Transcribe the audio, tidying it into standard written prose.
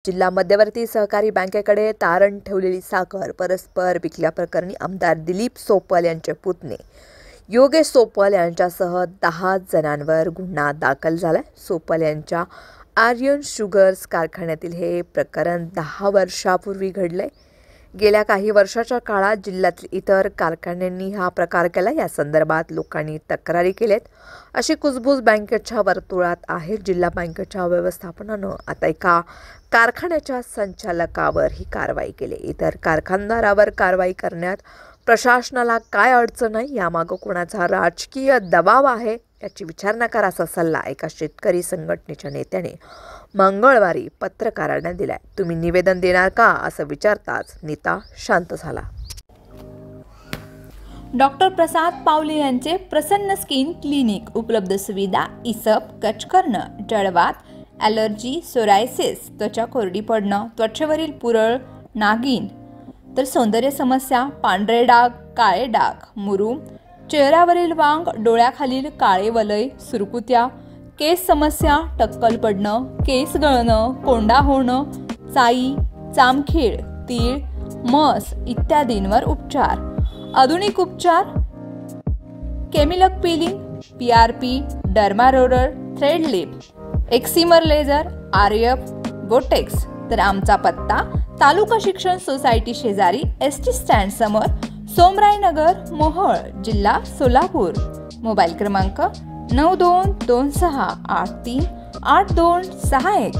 जिल्हा मध्यवर्ती सहकारी बँकेकडे तारण ठेवलेली साखर परस्पर विकल्याप्रकरणी आमदार दिलीप सोपल यांचे पुतणे योगेश सोपल यांच्यासह 10 जणांवर गुन्हा दाखल झालाय। सोपल यांच्या आर्यन शुगर्स कारखान्यातील हे प्रकरण 10 वर्षापूर्वी घडले। गेल्या काही वर्षाच्या काळात जिल्ह्यातील इतर कारखान्यांनी हा प्रकार केला। या संदर्भात लोकांनी तक्रारी केल्यात अशी कुजबूज बँकेच्या वर्तुळात आहे। जिल्हा बँकेच्या व्यवस्थापनानं आता एका कारखान्याच्या संचालकावर ही कारवाई केली। इतर कारखानदारावर कारवाई करण्यात प्रशासनाला काय अडचण आहे, यामागे कोणाचा राजकीय दबाव आहे याची विचारणा करा असा सल्ला एका शेतकरी संघटनेच्या नेत्याने मंगळवारी पत्रकारांना दिलाय। तुम्ही निवेदन देणार का असं विचारताच नेता शांत झाला। डॉक्टर प्रसाद पावले यांचे प्रसन्न स्किन क्लिनिक उपलब्ध सुविधा इसप कच करणं, जळवात, ॲलर्जी, सोरायसिस, त्वचा कोरडी पडणं, त्वचेवरील पुरळ, नागिन, तर सौंदर्य समस्या, पांढरे डाग, काळे डाग, मुरूम, चेहऱ्यावरील वांग, डोळ्याखालील काळे वलय, सुरकुत्या, केस समस्या, टक्कल पडणं, केस गळणं, कोंडा होणं, चाई, चामखीळ, तीळ, मस इत्यादींवर उपचार। आधुनिक उपचार, केमिलक peeling, PRP, derma roller, thread lift, excimer laser, RF, botox. तर आमचा पत्ता तालुका शिक्षण सोसायटी शेजारी ST स्टँड समोर, सोमराय नगर, मोहोळ, जिल्हा सोलापूर। मोबाईल क्रमांक 9226838261।